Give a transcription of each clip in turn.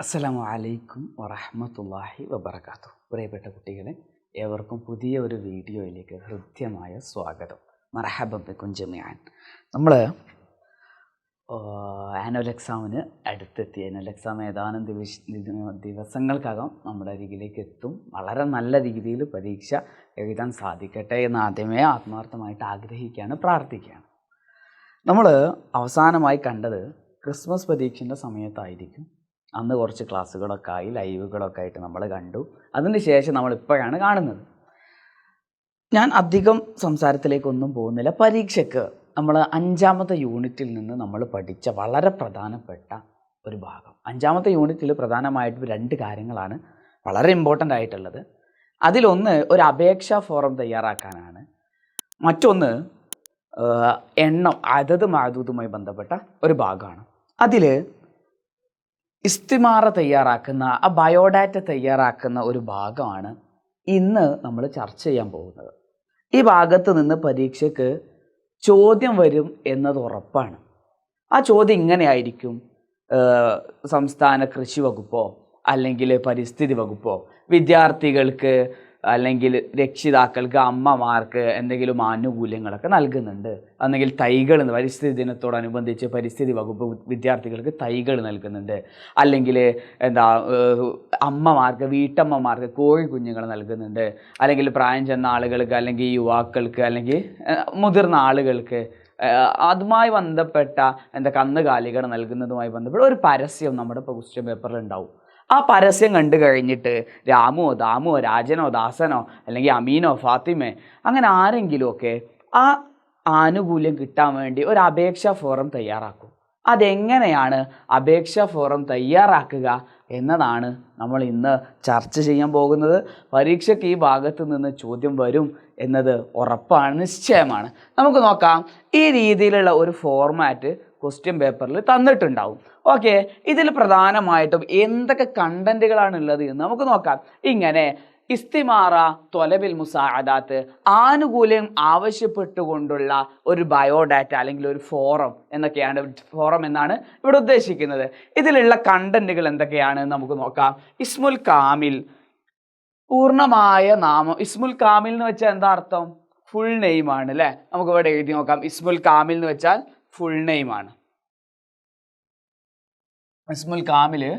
അസ്സലാമു അലൈക്കും വറഹ്മത്തുള്ളാഹി വബറകാതുഹു. പ്രിയപ്പെട്ട കുട്ടികളെ, ഏവർക്കും പുതിയ ഒരു വീഡിയോയിലേക്ക് ഹൃദ്യമായ സ്വാഗതം. മർഹബൻ ബിക്കും ജമീഅൻ. നമ്മൾ ആനുവൽ എക്സാമിന് അടുത്തെത്തി. ആനുവൽ എക്സാം ഏതാനും ദിവസങ്ങൾക്കകം നമ്മുടെ അരികിലേക്ക് എത്തും. വളരെ നല്ല രീതിയിൽ പരീക്ഷ എഴുതാൻ സാധിക്കട്ടെ എന്ന് ആദ്യമേ ആത്മാർത്ഥമായിട്ട് ആഗ്രഹിക്കുകയാണ്, പ്രാർത്ഥിക്കുകയാണ്. നമ്മൾ അവസാനമായി കണ്ടത് ക്രിസ്മസ് പരീക്ഷൻ്റെ സമയത്തായിരിക്കും. അന്ന് കുറച്ച് ക്ലാസ്സുകളൊക്കെ ആയി, ലൈവുകളൊക്കെ ആയിട്ട് നമ്മൾ കണ്ടു. അതിന് ശേഷം നമ്മളിപ്പോഴാണ് കാണുന്നത്. ഞാൻ അധികം സംസാരത്തിലേക്കൊന്നും പോകുന്നില്ല. പരീക്ഷയ്ക്ക് നമ്മൾ 5ാമത്തെ യൂണിറ്റിൽ നിന്ന് നമ്മൾ പഠിച്ച വളരെ പ്രധാനപ്പെട്ട ഒരു ഭാഗം. 5ാമത്തെ യൂണിറ്റിൽ പ്രധാനമായിട്ടും 2 കാര്യങ്ങളാണ് വളരെ ഇമ്പോർട്ടൻ്റ് ആയിട്ടുള്ളത്. അതിലൊന്ന് ഒരു അപേക്ഷാ ഫോറം തയ്യാറാക്കാനാണ്. മറ്റൊന്ന് എണ്ണം, അതത് മാദൂദുമായി ബന്ധപ്പെട്ട ഒരു ഭാഗമാണ്. അതിൽ ഇസ്തിമാറ തയ്യാറാക്കുന്ന, ആ ബയോഡാറ്റ തയ്യാറാക്കുന്ന ഒരു ഭാഗമാണ് ഇന്ന് നമ്മൾ ചർച്ച ചെയ്യാൻ പോകുന്നത്. ഈ ഭാഗത്ത് നിന്ന് പരീക്ഷയ്ക്ക് ചോദ്യം വരും എന്നത് ഉറപ്പാണ്. ആ ചോദ്യം ഇങ്ങനെയായിരിക്കും: സംസ്ഥാന കൃഷി വകുപ്പോ അല്ലെങ്കിൽ പരിസ്ഥിതി വകുപ്പോ വിദ്യാർത്ഥികൾക്ക് അല്ലെങ്കിൽ രക്ഷിതാക്കൾക്ക്, അമ്മമാർക്ക് എന്തെങ്കിലും ആനുകൂല്യങ്ങളൊക്കെ നൽകുന്നുണ്ട്. അല്ലെങ്കിൽ തൈകൾ, പരിസ്ഥിതി ദിനത്തോടനുബന്ധിച്ച് പരിസ്ഥിതി വകുപ്പ് വിദ്യാർത്ഥികൾക്ക് തൈകൾ നൽകുന്നുണ്ട്. അല്ലെങ്കിൽ അമ്മമാർക്ക്, വീട്ടമ്മമാർക്ക് കോഴി കുഞ്ഞുങ്ങൾ നൽകുന്നുണ്ട്. അല്ലെങ്കിൽ പ്രായം ചെന്ന ആളുകൾക്ക്, അല്ലെങ്കിൽ യുവാക്കൾക്ക്, അല്ലെങ്കിൽ മുതിർന്ന ആളുകൾക്ക് അതുമായി ബന്ധപ്പെട്ട കന്നുകാലികൾ നൽകുന്നതുമായി ബന്ധപ്പെട്ട ഒരു പരസ്യം നമ്മുടെ ക്വസ്റ്റ്യൻ പേപ്പറിൽ ഉണ്ടാവും. ആ പരസ്യം കണ്ടു കഴിഞ്ഞിട്ട് രാമോ ദാമോ രാജനോ ദാസനോ അല്ലെങ്കിൽ അമീനോ ഫാത്തിമേ അങ്ങനെ ആരെങ്കിലുമൊക്കെ ആ ആനുകൂല്യം കിട്ടാൻ വേണ്ടി ഒരു അപേക്ഷാ ഫോറം തയ്യാറാക്കും. അതെങ്ങനെയാണ് അപേക്ഷാ ഫോറം തയ്യാറാക്കുക എന്നതാണ് നമ്മൾ ഇന്ന് ചർച്ച ചെയ്യാൻ പോകുന്നത്. പരീക്ഷയ്ക്ക് ഈ ഭാഗത്ത് നിന്ന് ചോദ്യം വരും എന്നത് ഉറപ്പാണ്, നിശ്ചയമാണ്. നമുക്ക് നോക്കാം. ഈ രീതിയിലുള്ള ഒരു ഫോർമാറ്റ് ക്വസ്റ്റ്യൻ പേപ്പറിൽ തന്നിട്ടുണ്ടാവും. ഓക്കെ, ഇതിൽ പ്രധാനമായിട്ടും എന്തൊക്കെ കണ്ടന്റുകളാണുള്ളത് എന്ന് നമുക്ക് നോക്കാം. ഇങ്ങനെ ഇസ്തിമാറ ത്വലബിൽ മുസാഅദാത്ത്, ആനുകൂല്യം ആവശ്യപ്പെട്ടുകൊണ്ടുള്ള ഒരു ബയോഡാറ്റ അല്ലെങ്കിൽ ഒരു ഫോറം എന്നൊക്കെയാണ്, ഫോറം എന്നാണ് ഇവിടെ ഉദ്ദേശിക്കുന്നത്. ഇതിലുള്ള കണ്ടന്റുകൾ എന്തൊക്കെയാണ് നമുക്ക് നോക്കാം. ഇസ്മുൽ കാമിൽ, പൂർണ്ണമായ നാമം. ഇസ്മുൽ കാമിൽ എന്ന് വെച്ചാൽ എന്താ അർത്ഥം? ഫുൾ നെയിം ആണ് അല്ലേ? നമുക്ക് ഇവിടെ എഴുതി നോക്കാം. ഇസ്മുൽ കാമിൽ എന്ന് വെച്ചാൽ ഫുൾ നെയിം ആണ്. ഇസ്മുൽ കാമില്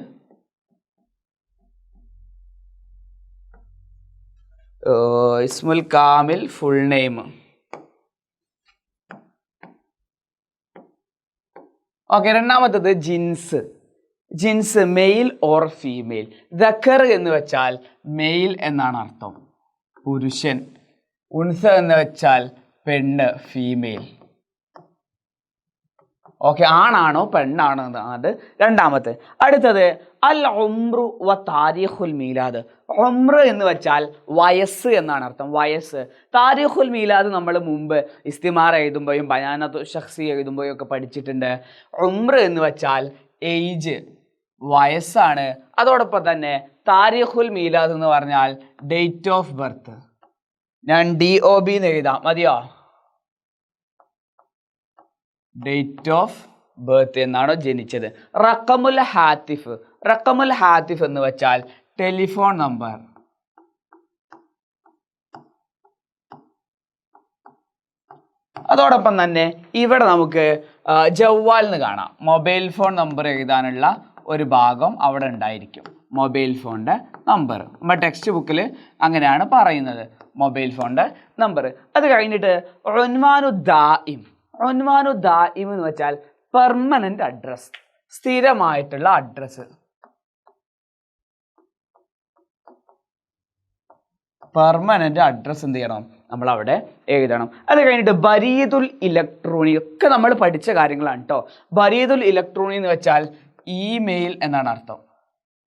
ഇസ്മുൽ കാമിൽ ഫുൾ നെയിം. ഓക്കെ, രണ്ടാമത്തത് ജിൻസ്. ജിൻസ് മെയിൽ ഓർ ഫീമെയിൽ. ദക്കർ എന്ന് വെച്ചാൽ മെയിൽ എന്നാണ് അർത്ഥം, പുരുഷൻ. ഉൻസ എന്ന് വെച്ചാൽ പെണ്ണ്, ഫീമെയിൽ. ഓക്കെ, ആണാണോ പെണ്ണാണോ എന്നാണ് രണ്ടാമത്തെ. അടുത്തത് അൽ ഉംറു വ താരിഖുൽ മീലാദ്. ഉംറ എന്ന് വെച്ചാൽ വയസ്സ് എന്നാണ് അർത്ഥം, വയസ്സ്. താരിഖുൽ മീലാദ് നമ്മൾ മുമ്പ് ഇസ്തിമാറ എഴുതുമ്പോഴും ബയാനത്തു ഷഖ്സി എഴുതുമ്പോഴും ഒക്കെ പഠിച്ചിട്ടുണ്ട്. ഉംറ എന്ന് വെച്ചാൽ ഏജ്, വയസ്സാണ്. അതോടൊപ്പം തന്നെ താരിഖുൽ മീലാദ് എന്ന് പറഞ്ഞാൽ ഡേറ്റ് ഓഫ് ബർത്ത്. ഞാൻ DOB എന്ന് എഴുതാം, മതിയോ? ഡേറ്റ് ഓഫ് ബർത്ത്, എന്നാണോ ജനിച്ചത്. റഖമുൽ ഹാത്തിഫ്. റഖമുൽ ഹാത്തിഫ് എന്ന് വെച്ചാൽ ടെലിഫോൺ നമ്പർ. അതോടൊപ്പം തന്നെ ഇവിടെ നമുക്ക് ജവ്വാൽ എന്ന് കാണാം. മൊബൈൽ ഫോൺ നമ്പർ എഴുതാനുള്ള ഒരു ഭാഗം അവിടെ ഉണ്ടായിരിക്കും, മൊബൈൽ ഫോണിൻ്റെ നമ്പർ. നമ്മുടെ ടെക്സ്റ്റ് ബുക്കിൽ അങ്ങനെയാണ് പറയുന്നത്, മൊബൈൽ ഫോണിൻ്റെ നമ്പർ. അത് കഴിഞ്ഞിട്ട് ഉൻവാനു ദായിം. ഉൻവാനു ദായിം എന്ന് വെച്ചാൽ പെർമനന്റ് അഡ്രസ്, സ്ഥിരമായിട്ടുള്ള അഡ്രസ്സ്. പെർമനന്റ് അഡ്രസ്സ് എന്ത് ചെയ്യണം? നമ്മൾ അവിടെ എഴുതണം. അത് കഴിഞ്ഞിട്ട് ബരീദുൽ ഇലക്ട്രോണി, ഒക്കെ നമ്മൾ പഠിച്ച കാര്യങ്ങളാണ് കേട്ടോ. ബരീദുൽ ഇലക്ട്രോണി എന്ന് വെച്ചാൽ ഇമെയിൽ എന്നാണ് അർത്ഥം.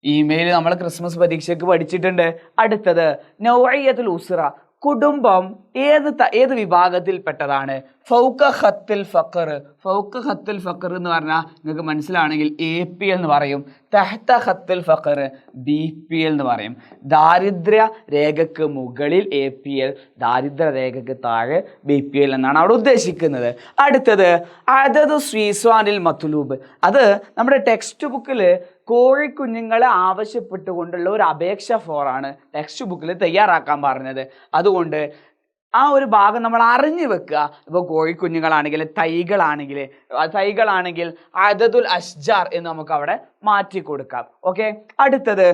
ഇമെയിൽ നമ്മൾ ക്രിസ്മസ് പരീക്ഷയ്ക്ക് പഠിച്ചിട്ടുണ്ട്. അടുത്തത് നൗഇയത്തുൽ ഉസ്റ, കുടുംബം ഏത് വിഭാഗത്തിൽപ്പെട്ടതാണ്? ഫൗക ഖത്തിൽ ഫഖർ. ഫൗക ഖത്തിൽ ഫഖർ എന്ന് പറഞ്ഞാൽ നിങ്ങൾക്ക് മനസ്സിലാണെങ്കിൽ APL എന്ന് പറയും. തഹ്ത ഖത്തിൽ ഫഖർ BPL എന്ന് പറയും. ദാരിദ്ര്യ രേഖക്ക് മുകളിൽ APL, ദാരിദ്ര്യ രേഖക്ക് താഴെ BPL എന്നാണ് അവിടെ ഉദ്ദേശിക്കുന്നത്. അടുത്തത് അദദു സ്വീസ്വാനിൽ മത്ലൂബ്. അത് നമ്മുടെ ടെക്സ്റ്റ് ബുക്കിൽ കോഴിക്കുഞ്ഞുങ്ങളെ ആവശ്യപ്പെട്ടുകൊണ്ടുള്ള ഒരു അപേക്ഷ ഫോറാണ് ടെക്സ്റ്റ് ബുക്കിൽ തയ്യാറാക്കാൻ പറഞ്ഞത്. അതുകൊണ്ട് ആ ഒരു ഭാഗം നമ്മൾ അറിഞ്ഞു വെക്കുക. ഇപ്പോൾ കോഴിക്കുഞ്ഞുങ്ങളാണെങ്കിൽ തൈകളാണെങ്കിൽ അദദുൽ അഷ്ജാർ എന്ന് നമുക്ക് അവിടെ മാറ്റി കൊടുക്കാം. ഓക്കെ. അടുത്തത്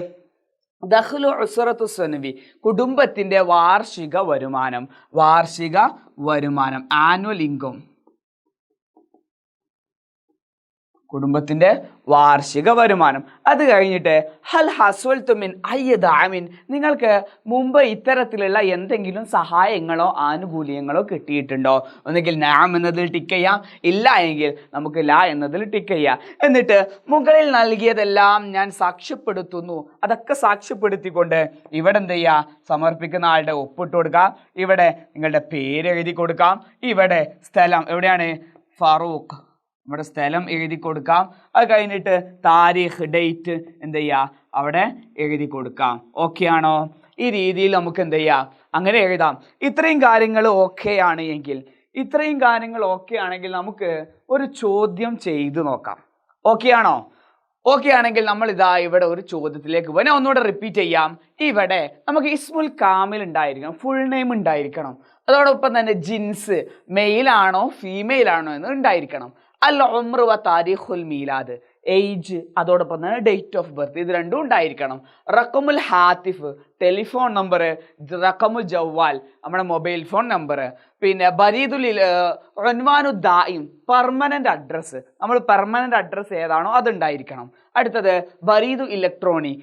ദഖ്ലു ഉസ്റത്തു സനവി, കുടുംബത്തിന്റെ വാർഷിക വരുമാനം. ആനുവൽ ഇൻകം, കുടുംബത്തിന്റെ വാർഷിക വരുമാനം. അത് കഴിഞ്ഞിട്ട് ഹൽ ഹസ്വൽതു മിൻ അയ്യദാമിൻ, നിങ്ങൾക്ക് മുമ്പ് ഇത്തരത്തിലുള്ള എന്തെങ്കിലും സഹായങ്ങളോ ആനുകൂല്യങ്ങളോ കിട്ടിയിട്ടുണ്ടോ? ഒന്നുകിൽ നാം എന്നതിൽ ടിക്ക് ചെയ്യാം, ഇല്ല എങ്കിൽ നമുക്ക് ലാ എന്നതിൽ ടിക്ക് ചെയ്യാം. എന്നിട്ട് മുകളിൽ നൽകിയതെല്ലാം ഞാൻ സാക്ഷ്യപ്പെടുത്തുന്നു, അതൊക്കെ സാക്ഷ്യപ്പെടുത്തിക്കൊണ്ട് ഇവിടെ എന്ത് ചെയ്യുക? സമർപ്പിക്കുന്ന ആളുടെ ഒപ്പിട്ട് കൊടുക്കാം. ഇവിടെ നിങ്ങളുടെ പേര് എഴുതി കൊടുക്കാം. ഇവിടെ സ്ഥലം എവിടെയാണ്? ഫറൂഖ്, നമ്മുടെ സ്ഥലം എഴുതി കൊടുക്കാം. അത് കഴിഞ്ഞിട്ട് താരീഖ്, ഡേറ്റ് എന്ത് ചെയ്യുക? അവിടെ എഴുതി കൊടുക്കാം. ഓക്കെ ആണോ? ഈ രീതിയിൽ നമുക്ക് എന്ത് ചെയ്യാം? അങ്ങനെ എഴുതാം. ഇത്രയും കാര്യങ്ങൾ ഓക്കെ ആണെങ്കിൽ നമുക്ക് ഒരു ചോദ്യം ചെയ്തു നോക്കാം. ഓക്കെ ആണോ? ഓക്കെ ആണെങ്കിൽ നമ്മൾ ഇതാ ഇവിടെ ഒരു ചോദ്യത്തിലേക്ക് പോകാം. ഞാൻ ഒന്നുകൂടെ റിപ്പീറ്റ് ചെയ്യാം. ഇവിടെ നമുക്ക് ഇസ്മുൽ കാമിൽ ഉണ്ടായിരിക്കണം, ഫുൾ നെയിം ഉണ്ടായിരിക്കണം. അതോടൊപ്പം തന്നെ ജിൻസ് മെയിലാണോ ഫീമെയിലാണോ എന്ന് ഉണ്ടായിരിക്കണം. അൽ ഉംർ വ താരീഖുൽ മീലാദ്, ഏജ്, അതോടൊപ്പം തന്നെ ഡേറ്റ് ഓഫ് ബർത്ത്, ഇത് രണ്ടും ഉണ്ടായിരിക്കണം. റഖമുൽ ഹാത്തിഫ്, ടെലിഫോൺ നമ്പർ. റഖമുൽ ജവ്വാൽ, നമ്മുടെ മൊബൈൽ ഫോൺ നമ്പർ. പിന്നെ ബരീദുൽ ഉൻവാനു ദായിം, പെർമനന്റ് അഡ്രസ്സ്. നമ്മൾ പെർമനന്റ് അഡ്രസ്സ് ഏതാണോ അതുണ്ടായിരിക്കണം. അടുത്തത് ബരീദു ഇലക്ട്രോണി,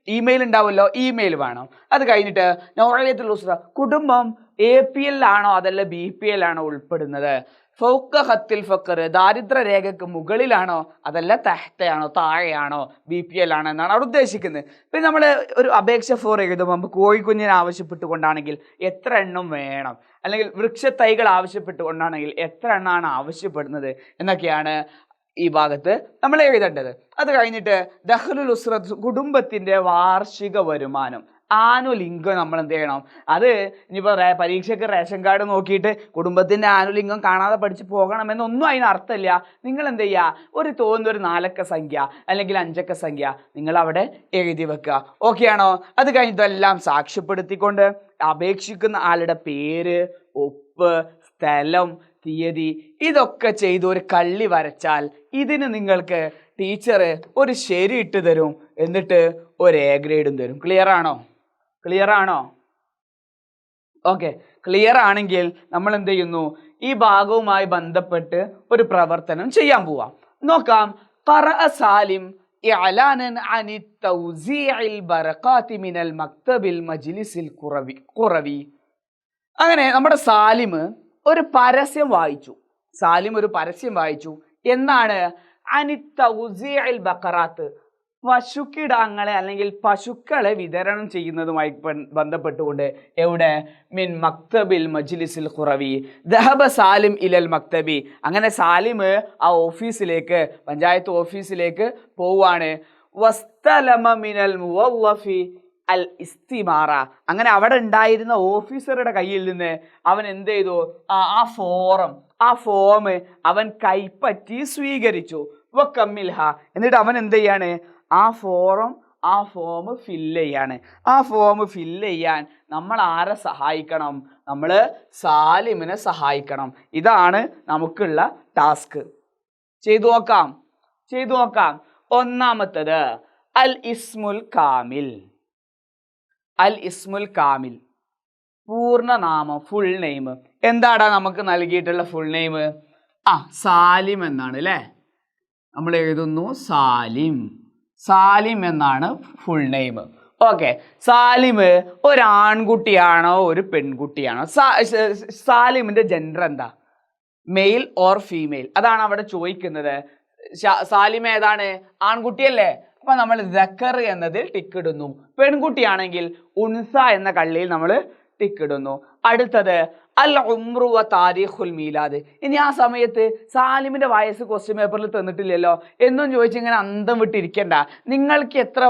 ഇമെയിൽ ഉണ്ടാവുമല്ലോ, ഇമെയിൽ വേണം. അത് കഴിഞ്ഞിട്ട് നൗഅലിയത്തുൽ ഉസ്റ, കുടുംബം APL ആണോ അതല്ല BPL ആണോ ഉൾപ്പെടുന്നത്? ഫൗക ഖത്തിൽ ഫഖർ, ദാരിദ്ര്യ രേഖക്ക് മുകളിലാണോ അതല്ല തഹ്തയാണോ താഴെയാണോ BPL ആണോ എന്നാണ് അവിടെ ഉദ്ദേശിക്കുന്നത്. പിന്നെ നമ്മൾ ഒരു അപേക്ഷ ഫോർ എഴുതുമ്പോൾ കോഴിക്കുഞ്ഞിനെ ആവശ്യപ്പെട്ടുകൊണ്ടാണെങ്കിൽ എത്ര എണ്ണം വേണം, അല്ലെങ്കിൽ വൃക്ഷത്തൈകൾ ആവശ്യപ്പെട്ടുകൊണ്ടാണെങ്കിൽ എത്ര എണ്ണമാണ് ആവശ്യപ്പെടുന്നത് എന്നൊക്കെയാണ് ഈ ഭാഗത്ത് നമ്മൾ എഴുതേണ്ടത്. അത് കഴിഞ്ഞിട്ട് ദഖ്ലുൽ ഉസ്റത്ത്, കുടുംബത്തിന്റെ വാർഷിക വരുമാനം. ആനുവൽ ഇൻകം നമ്മൾ എന്ത് ചെയ്യണം? അത് ഇനിയിപ്പോൾ പരീക്ഷയ്ക്ക് റേഷൻ കാർഡ് നോക്കിയിട്ട് കുടുംബത്തിൻ്റെ ആനുവൽ ഇൻകം കാണാതെ പഠിച്ച് പോകണമെന്നൊന്നും അതിന് അർത്ഥമില്ല. നിങ്ങൾ എന്ത് ചെയ്യുക? ഒരു 4 അക്ക സംഖ്യ അല്ലെങ്കിൽ 5 അക്ക സംഖ്യ നിങ്ങൾ അവിടെ എഴുതി വെക്കുക. ഓക്കെ ആണോ? അത് കഴിഞ്ഞിട്ടെല്ലാം സാക്ഷ്യപ്പെടുത്തിക്കൊണ്ട് അപേക്ഷിക്കുന്ന ആളുടെ പേര്, ഒപ്പ്, സ്ഥലം, തീയതി ഇതൊക്കെ ചെയ്ത് ഒരു കള്ളി വരച്ചാൽ ഇതിന് നിങ്ങൾക്ക് ടീച്ചർ ഒരു ശരി ഇട്ട് തരും. എന്നിട്ട് ഒരു A ഗ്രേഡും തരും. ക്ലിയർ ആണോ? ഓക്കെ. ക്ലിയർ ആണെങ്കിൽ നമ്മൾ എന്ത് ചെയ്യുന്നു? ഈ ഭാഗവുമായി ബന്ധപ്പെട്ട് ഒരു പ്രവർത്തനം ചെയ്യാൻ പോവാം. നോക്കാം. ഖറഅ സാലിം ഇഅലാനൻ അനി തൗസീഇൽ ബറകാതി മിനൽ മക്തബിൽ മജ്ലിസിൽ ഖുറവി. അങ്ങനെ നമ്മുടെ സാലിം ഒരു പരസ്യം വായിച്ചു. എന്താണ്? അനി തൗസീഇൽ ബഖറാത്ത്, പശുക്കിടാങ്ങളെ അല്ലെങ്കിൽ പശുക്കളെ വിതരണം ചെയ്യുന്നതുമായി ബന്ധപ്പെട്ടുകൊണ്ട് എവിടെ? മിൻ മക്തബിൽ മജ്ലിസിൽ ഖുറവി. ദഹബ സാലിം ഇലൽ മക്തബി. അങ്ങനെ സാലിം ആ ഓഫീസിലേക്ക്, പഞ്ചായത്ത് ഓഫീസിലേക്ക് പോവാണ്. വസ്തലമ മിനൽ മുവല്ലഫി അൽ ഇസ്തിമാറ. അങ്ങനെ അവിടെ ഉണ്ടായിരുന്ന ഓഫീസറുടെ കയ്യിൽ നിന്ന് അവൻ എന്ത് ചെയ്തു? ആ ഫോം അവൻ കൈപ്പറ്റി സ്വീകരിച്ചു. വക്കമ്മിൽഹ, എന്നിട്ട് അവൻ എന്ത് ചെയ്യാണ്? ആ ഫോം ഫില്ല് ചെയ്യാണ്. ആ ഫോം ഫില്ല് ചെയ്യാൻ നമ്മൾ ആരെ സഹായിക്കണം? നമ്മൾ സാലിമിനെ സഹായിക്കണം. ഇതാണ് നമുക്കുള്ള ടാസ്ക്. ചെയ്തു നോക്കാം. ഒന്നാമത്തത് അൽ ഇസ്മുൽ കാമിൽ, പൂർണ്ണനാമം, ഫുൾ നെയിം. എന്താടാ നമുക്ക് നൽകിയിട്ടുള്ള ഫുൾ നെയിം? സാലിം എന്നാണ് അല്ലേ? നമ്മൾ എഴുതുന്നു സാലിം എന്നാണ് ഫുൾ നെയിം. ഓക്കെ. സാലിം ഒരു ആൺകുട്ടിയാണോ ഒരു പെൺകുട്ടിയാണോ? സാലിമിന്റെ ജെൻഡർ എന്താ? Mail or female? അതാണ് അവിടെ ചോദിക്കുന്നത്. സാലിം ഏതാണ്? ആൺകുട്ടിയല്ലേ? അപ്പൊ നമ്മൾ ദക്കർ എന്നതിൽ ടിക്ക് ഇടുന്നു. പെൺകുട്ടിയാണെങ്കിൽ ഉൻസ എന്ന കള്ളിയിൽ നമ്മൾ ടിക്ക് ഇടുന്നു. അടുത്തത് അൽ ഉംറു വ താരീഖുൽ മീലാദ്. ഇനി ആ സമയത്ത് സാലിമിന്റെ വയസ്സ് ക്വസ്റ്റ്യൻ പേപ്പറിൽ തന്നിട്ടില്ലല്ലോ എന്നും ചോദിച്ച് ഇങ്ങനെ അന്തം വിട്ടിരിക്കണ്ട. നിങ്ങൾക്ക് എത്ര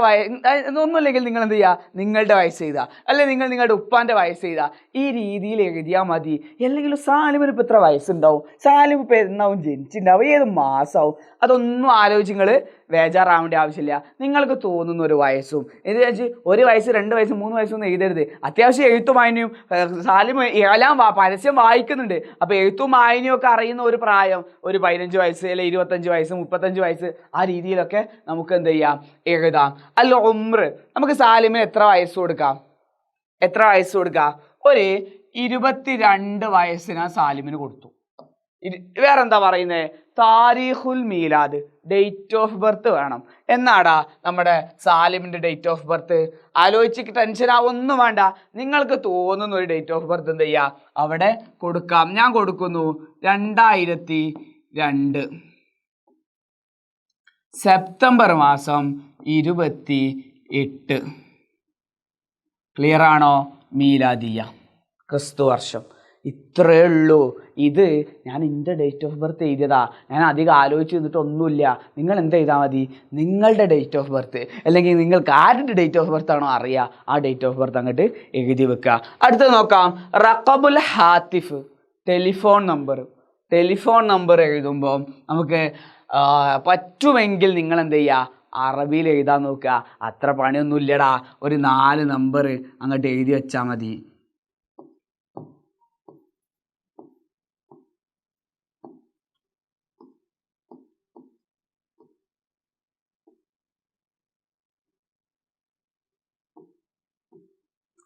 ഒന്നുമില്ലെങ്കിൽ നിങ്ങൾ എന്ത് ചെയ്യുക, നിങ്ങളുടെ വയസ്സ് എഴുതുക, അല്ലെങ്കിൽ നിങ്ങൾ നിങ്ങളുടെ ഉപ്പാന്റെ വയസ്സ് എഴുതുക. ഈ രീതിയിൽ എഴുതിയാൽ മതി. അല്ലെങ്കിൽ സാലിമിന് ഇപ്പം എത്ര വയസ്സുണ്ടാവും, സാലിം ഇപ്പം എന്നാവും ജനിച്ചിട്ടുണ്ടാവും, ഏത് മാസമാവും, അതൊന്നും ആലോചിച്ച് നിങ്ങൾ ബേജാറാവേണ്ട ആവശ്യമില്ല. നിങ്ങൾക്ക് തോന്നുന്ന ഒരു വയസ്സും ഇത് വെച്ച് 1 വയസ്സ് 2 വയസ്സ് 3 വയസ്സൊന്നും എഴുതരുത്. അത്യാവശ്യം എഴുത്തും വായനയും സാലിം എല്ലാം പരസ്യം വായിക്കുന്നുണ്ട്. അപ്പോൾ എഴുത്തും വായനയും ഒക്കെ അറിയുന്ന ഒരു പ്രായം, ഒരു 15 വയസ്സ് അല്ലെങ്കിൽ 25 വയസ്സ് 35 വയസ്സ്, ആ രീതിയിലൊക്കെ നമുക്ക് എന്ത് ചെയ്യാം, എഴുതാം. അല്ല ഉംർ, നമുക്ക് സാലിമിന് എത്ര വയസ്സ് കൊടുക്കാം, ഒരു 22 വയസ്സിനാ സാലിമിന് കൊടുത്തു. വേറെന്താ പറയുന്നത്, താരീഖുൽ മീലാദ്, ഡേറ്റ് ഓഫ് ബർത്ത് വേണം. എന്നാടാ നമ്മുടെ സാലിമിന്റെ ഡേറ്റ് ഓഫ് ബർത്ത്? ആലോചിച്ചിട്ട് ടെൻഷൻ ആവൊന്നും വേണ്ട, നിങ്ങൾക്ക് തോന്നുന്ന ഒരു ഡേറ്റ് ഓഫ് ബർത്ത് എന്ത് ചെയ്യുക, അവിടെ കൊടുക്കാം. ഞാൻ കൊടുക്കുന്നു 2002 സെപ്റ്റംബർ മാസം 28. ക്ലിയർ ആണോ? മീലാദിയ, ക്രിസ്തു വർഷം. ഇത്രയേ ഉള്ളൂ. ഇത് ഞാൻ എൻ്റെ ഡേറ്റ് ഓഫ് ബർത്ത് എഴുതിയതാ, ഞാൻ അധികം ആലോചിച്ച് നിന്നിട്ടൊന്നുമില്ല. നിങ്ങൾ എന്ത് ചെയ്താൽ മതി, നിങ്ങളുടെ ഡേറ്റ് ഓഫ് ബർത്ത് അല്ലെങ്കിൽ നിങ്ങൾക്ക് ആരുടെ ഡേറ്റ് ഓഫ് ബർത്ത് ആണോ അറിയുക, ആ ഡേറ്റ് ഓഫ് ബർത്ത് അങ്ങോട്ട് എഴുതി വെക്കുക. അടുത്ത് നോക്കാം, റഖബുൽ ഹാത്തിഫ്, ടെലിഫോൺ നമ്പർ എഴുതുമ്പോൾ നമുക്ക് പറ്റുമെങ്കിൽ നിങ്ങൾ എന്ത് ചെയ്യുക, അറബിയിൽ എഴുതാൻ നോക്കുക. അത്ര പണിയൊന്നും ഇല്ലടാ, ഒരു 4 നമ്പർ അങ്ങോട്ട് എഴുതി വെച്ചാൽ മതി.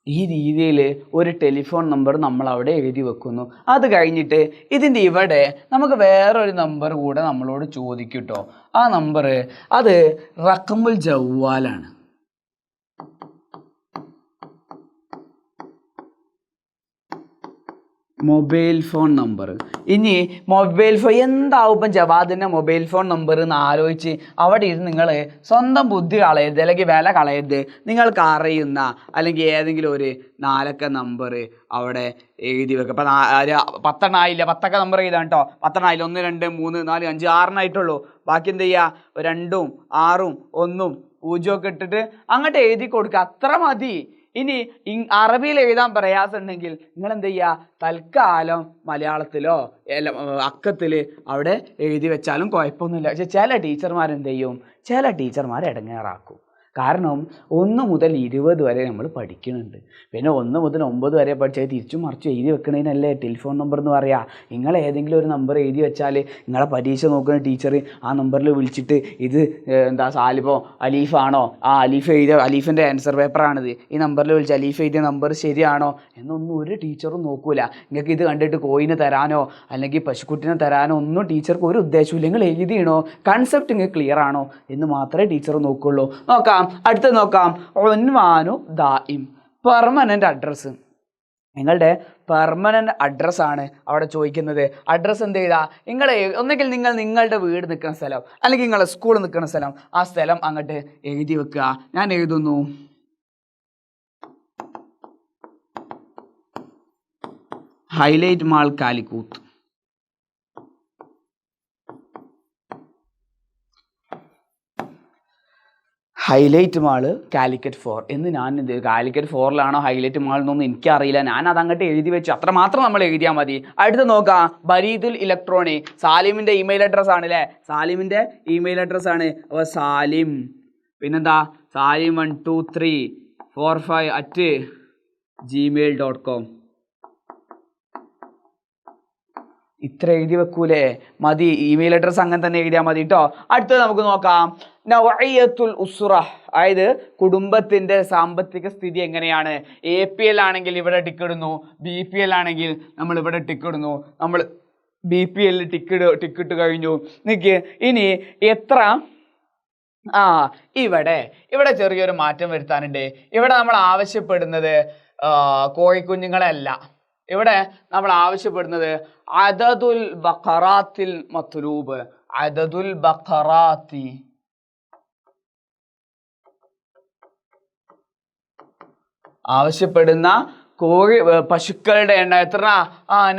ഈ രീതിയിൽ ഒരു ടെലിഫോൺ നമ്പർ നമ്മൾ അവിടെ എഴുതി വെക്കുന്നു. അത് കഴിഞ്ഞിട്ട് ഇതിൻ്റെ ഇവിടെ നമുക്ക് വേറൊരു നമ്പർ കൂടെ നമ്മളോട് ചോദിക്കും കേട്ടോ. ആ നമ്പർ അത് റഖമുൽ ജവ്വാലാണ്. Mobile phone number. ഇനി മൊബൈൽ ഫോൺ എന്താവും ഇപ്പം ജവാദിൻ്റെ മൊബൈൽ ഫോൺ നമ്പർ എന്ന് ആലോചിച്ച് അവിടെ ഇരുന്ന് നിങ്ങൾ സ്വന്തം ബുദ്ധി കളയരുത്, അല്ലെങ്കിൽ വില കളയരുത്. നിങ്ങൾക്ക് അറിയുന്ന അല്ലെങ്കിൽ ഏതെങ്കിലും ഒരു 4 അക്ക നമ്പർ അവിടെ എഴുതി വെക്കുക. ഇപ്പം 10 ആയില്ല, 10 അക്ക നമ്പർ എഴുതാൻ കേട്ടോ. 10 ആയില്ല, 1 2 3 4 5 6 ബാക്കി എന്ത് ചെയ്യുക, 2 6 1 0 ഒക്കെ ഇട്ടിട്ട് അങ്ങോട്ട് എഴുതി കൊടുക്കുക. അത്ര മതി. ഇനി അറബിയിൽ എഴുതാൻ പ്രയാസമുണ്ടെങ്കിൽ നിങ്ങൾ എന്ത് ചെയ്യുക, തൽക്കാലം മലയാളത്തിലോ അക്കത്തിൽ അവിടെ എഴുതി വെച്ചാലും കുഴപ്പമൊന്നുമില്ല. പക്ഷെ ചില ടീച്ചർമാരെന്ത് ചെയ്യും, ചില ടീച്ചർമാർ ഇടങ്ങേറാക്കും. കാരണം 1 മുതൽ 20 വരെ നമ്മൾ പഠിക്കുന്നുണ്ട്. പിന്നെ 1 മുതൽ 9 വരെ പഠിച്ചാൽ തിരിച്ചും മറിച്ചും എഴുതി വെക്കണതിനല്ലേ ടെലിഫോൺ നമ്പർ എന്ന് പറയാം. നിങ്ങൾ ഏതെങ്കിലും ഒരു നമ്പർ എഴുതി വെച്ചാൽ നിങ്ങളെ പരീക്ഷ നോക്കുന്ന ടീച്ചർ ആ നമ്പറിൽ വിളിച്ചിട്ട് ഇത് എന്താ സാലിബോ അലീഫാണോ, ആ അലീഫിൻ്റെ ആൻസർ പേപ്പറാണിത്, ഈ നമ്പറിൽ വിളിച്ച് അലീഫ് എഴുതിയ നമ്പർ ശരിയാണോ എന്നൊന്നും ഒരു ടീച്ചറും നോക്കൂല. നിങ്ങൾക്ക് ഇത് കണ്ടിട്ട് കോയിന് തരാനോ അല്ലെങ്കിൽ പശുക്കുട്ടിനെ തരാനോ ഒന്നും ടീച്ചർക്ക് ഒരു ഉദ്ദേശമില്ല. നിങ്ങൾ എഴുതിയണോ, കൺസെപ്റ്റ് നിങ്ങൾക്ക് ക്ലിയർ ആണോ എന്ന് മാത്രമേ ടീച്ചർ നോക്കുള്ളൂ. നോക്കാം, അടുത്ത് നോക്കാം, ഉൻവാനു ദായിം, പെർമനൻ്റ് അഡ്രസ്സ്. നിങ്ങളുടെ പെർമനൻ്റ് അഡ്രസ്സാണ് അവിടെ ചോദിക്കുന്നത്. അഡ്രസ്സ് എന്ത് ചെയ്താൽ ഒന്നെങ്കിൽ നിങ്ങൾ നിങ്ങളുടെ വീട് നിൽക്കുന്ന സ്ഥലം അല്ലെങ്കിൽ നിങ്ങളുടെ സ്കൂൾ നിൽക്കുന്ന സ്ഥലം, ആ സ്ഥലം അങ്ങോട്ട് എഴുതി വെക്കുക. ഞാൻ എഴുതുന്നു highlight mall Calicut. Highlight mall Calicut 4 എന്ന് ഞാൻ കാലിക്കറ്റ് 4-ലാണോ ഹൈലൈറ്റ് മാൾ എന്നൊന്നും എനിക്കറിയില്ല. ഞാൻ അതങ്ങോട്ട് എഴുതി വെച്ചു, അത്രമാത്രം നമ്മൾ എഴുതിയാൽ മതി. അടുത്ത് നോക്കാം, ബരീദുൽ ഇലക്ട്രോണിക്, സാലിമിൻ്റെ ഇമെയിൽ അഡ്രസ്സ് ആണ് അല്ലേ, സാലിമിൻ്റെ ഇമെയിൽ അഡ്രസ്സാണ്. അപ്പോൾ സാലിം പിന്നെന്താ സാലിം 12345@gmail.com. ഇത്ര എഴുതി വെക്കൂലേ, മതി. ഇമെയിൽ അഡ്രസ്സ് അങ്ങനെ തന്നെ എഴുതിയാൽ മതി കേട്ടോ. അടുത്തത് നമുക്ക് നോക്കാം, നവഇയത്തുൽ ഉസ്റ, അതായത് കുടുംബത്തിൻ്റെ സാമ്പത്തിക സ്ഥിതി എങ്ങനെയാണ്. APL ആണെങ്കിൽ ഇവിടെ ടിക്കിടുന്നു, BPL ആണെങ്കിൽ നമ്മൾ ഇവിടെ ടിക്കിടുന്നു. നമ്മൾ BPL ടിക്കിട്ട് കഴിഞ്ഞു. നിൽക്ക്, ഇനി എത്ര ഇവിടെ ചെറിയൊരു മാറ്റം വരുത്താനുണ്ട്. ഇവിടെ നമ്മൾ ആവശ്യപ്പെടുന്നത് കോഴിക്കുഞ്ഞുങ്ങളല്ല, ഇവിടെ നമ്മൾ ആവശ്യപ്പെടുന്നത് അദദുൽ ബഖറാത്തിൽ മത്ലൂബ്, അദദുൽ ബഖറാത്തി, ആവശ്യപ്പെടുന്ന കോഴി പശുക്കളുടെ എണ്ണം എത്ര?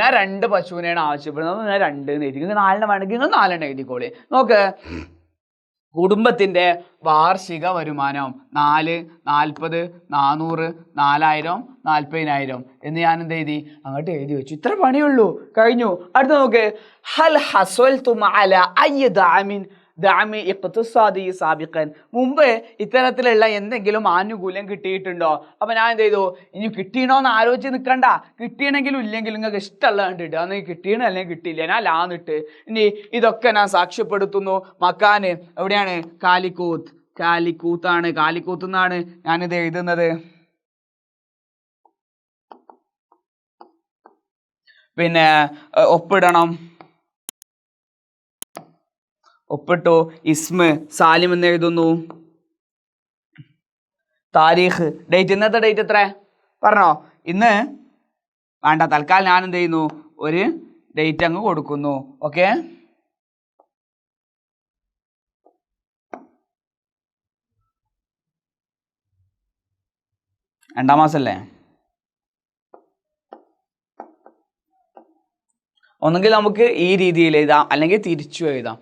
ഞാൻ 2 പശുവിനെയാണ് ആവശ്യപ്പെടുന്നത്, ഞാൻ 2 എന്ന് എഴുതി. നിങ്ങൾ 4 വേണമെങ്കിൽ നിങ്ങൾ 4 എഴുതിക്കോളി. നോക്ക്, കുടുംബത്തിൻ്റെ വാർഷിക വരുമാനം 4, 40, 400, 4000, 40,000 എന്ന് ഞാൻ എന്ത് എഴുതി? അങ്ങോട്ട് എഴുതി വെച്ചു. ഇത്ര പണിയുള്ളൂ, കഴിഞ്ഞു. അടുത്ത നോക്ക്, ഹൽ ഹസ്വൽതും അല അയ്യ ദഅമിൻ ദഅമി ഇഖ്തിസാദി സാബിഖൻ. മുമ്പ് ഇത്തരത്തിലുള്ള എന്തെങ്കിലും ആനുകൂല്യം കിട്ടിയിട്ടുണ്ടോ? അപ്പം ഞാൻ എന്ത് ചെയ്തു? ഇനി കിട്ടിയണോന്ന് ആലോചിച്ച് നിൽക്കണ്ട. കിട്ടിയണമെങ്കിലും ഇല്ലെങ്കിലും നിങ്ങൾക്ക് ഇഷ്ടമുള്ള കണ്ടിട്ട് അന്ന് കിട്ടിയണ അല്ലെങ്കിൽ കിട്ടിയില്ല, ഞാൻ ലാന്നിട്ട്. ഇനി ഇതൊക്കെ ഞാൻ സാക്ഷ്യപ്പെടുത്തുന്നു. മക്കാന് എവിടെയാണ്? കാലിക്കൂത്ത്. കാലിക്കൂത്താണ്. കാലിക്കൂത്ത് എന്നാണ് ഞാനിത് എഴുതുന്നത്. പിന്നെ ഒപ്പിടണം. ഒപ്പിട്ടു. ഇസ്മ സാലിം എന്ന് എഴുതുന്നു. താരീഖ്, ഡേറ്റ്. ഇന്നത്തെ ഡേറ്റ് എത്ര പറഞ്ഞോ? ഇന്ന് വേണ്ട, തൽക്കാലം ഞാൻ എന്ത് ചെയ്യുന്നു? ഒരു ഡേറ്റ് അങ്ങ് കൊടുക്കുന്നു. ഓക്കെ, രണ്ടാം മാസമല്ലേ? ഒന്നെങ്കിൽ നമുക്ക് ഈ രീതിയിൽ എഴുതാം, അല്ലെങ്കിൽ തിരിച്ചു എഴുതാം.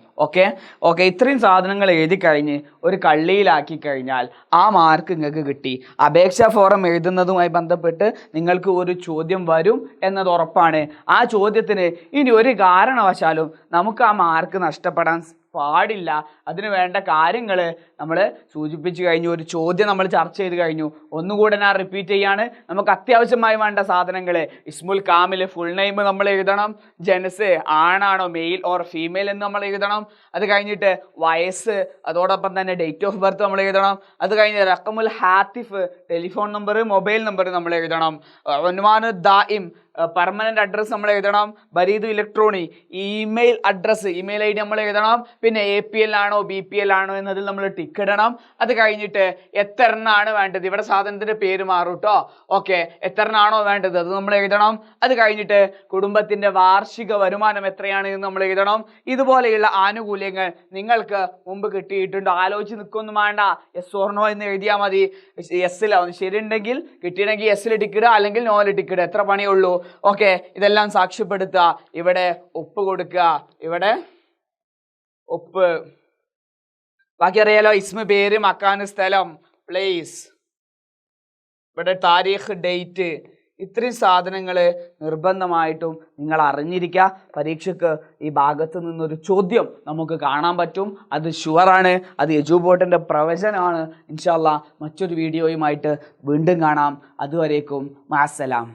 ഓക്കെ, ഇത്രയും സാധനങ്ങൾ എഴുതി കഴിഞ്ഞ് ഒരു കള്ളിയിലാക്കി കഴിഞ്ഞാൽ ആ മാർക്ക് നിങ്ങൾക്ക് കിട്ടി. അപേക്ഷാ ഫോറം എഴുതുന്നതുമായി ബന്ധപ്പെട്ട് നിങ്ങൾക്ക് ഒരു ചോദ്യം വരും എന്നത് ഉറപ്പാണ്. ആ ചോദ്യത്തിന് ഇനി ഒരു കാരണവശാലും നമുക്ക് ആ മാർക്ക് നഷ്ടപ്പെടാൻ പാടില്ല. അതിന് വേണ്ട കാര്യങ്ങൾ നമ്മൾ സൂചിപ്പിച്ചു കഴിഞ്ഞു. ഒരു ചോദ്യം നമ്മൾ ചർച്ച ചെയ്ത് കഴിഞ്ഞു. ഒന്നുകൂടെ ഞാൻ റിപ്പീറ്റ് ചെയ്യാണ്. നമുക്ക് അത്യാവശ്യമായി വേണ്ട സാധനങ്ങൾ: ഇസ്മുൽ കാമിൽ ഫുൾ നെയിം നമ്മൾ എഴുതണം. ജെൻസ് ആണാണോ മെയിൽ ഓർ ഫീമെയിൽ എന്ന് നമ്മൾ എഴുതണം. അത് കഴിഞ്ഞിട്ട് വയസ്സ്, അതോടൊപ്പം തന്നെ ഡേറ്റ് ഓഫ് ബർത്ത് നമ്മൾ എഴുതണം. അത് കഴിഞ്ഞ് റഖമുൽ ഹാത്തിഫ്, ടെലിഫോൺ നമ്പർ, മൊബൈൽ നമ്പർ നമ്മൾ എഴുതണം. ഉൻവാനു ദായിം, പെർമനന്റ് അഡ്രസ്സ് നമ്മൾ എഴുതണം. ബരീദ് ഇലക്ട്രോണി, email address, email I D നമ്മൾ എഴുതണം. പിന്നെ APL ആണോ BPL ആണോ എന്നതിൽ നമ്മൾ ടിക്ക് ഇടണം. അത് കഴിഞ്ഞിട്ട് എത്ര എണ്ണമാണ് വേണ്ടത്, ഇവിടെ സാധനത്തിന്റെ പേര് മാറും കേട്ടോ. ഓക്കെ, എത്ര എണ്ണാണോ വേണ്ടത് അത് നമ്മൾ എഴുതണം. അത് കഴിഞ്ഞിട്ട് കുടുംബത്തിന്റെ വാർഷിക വരുമാനം എത്രയാണ് എന്ന് നമ്മൾ എഴുതണം. ഇതുപോലെയുള്ള ആനുകൂല്യങ്ങൾ നിങ്ങൾക്ക് മുമ്പ് കിട്ടിയിട്ടുണ്ടോ? ആലോചിച്ച് നിൽക്കൊന്നും വേണ്ട, യെസ് ഓർ നോ എന്ന് എഴുതിയാൽ മതി. യെസ്സിലാവും, ശരിയുണ്ടെങ്കിൽ കിട്ടിയിട്ടുണ്ടെങ്കിൽ യെസ്സിൽ ടിക്കിടുക, അല്ലെങ്കിൽ നോയിൽ ടിക്കിടുക. എത്ര പണിയുള്ളൂ. ഓക്കെ, ഇതെല്ലാം സാക്ഷ്യപ്പെടുത്തുക. ഇവിടെ ഒപ്പ് കൊടുക്കുക, ഇവിടെ ഒപ്പ്. ബാക്കി അറിയാലോ, ഇസ്മ പേര്, മക്കാന് സ്ഥലം, പ്ലേസ്, ഇവിടെ താരീഖ്, ഡേറ്റ്. ഇത്രയും സാധനങ്ങൾ നിർബന്ധമായിട്ടും നിങ്ങൾ അറിഞ്ഞിരിക്കുക. പരീക്ഷയ്ക്ക് ഈ ഭാഗത്ത് നിന്നൊരു ചോദ്യം നമുക്ക് കാണാൻ പറ്റും, അത് ഷുവറാണ്. അത് എജുബോർഡിൻ്റെ പ്രവചനമാണ്. ഇൻഷാ അല്ലാഹ് മറ്റൊരു വീഡിയോയുമായിട്ട് വീണ്ടും കാണാം. അതുവരേക്കും മഅസ്സലാം.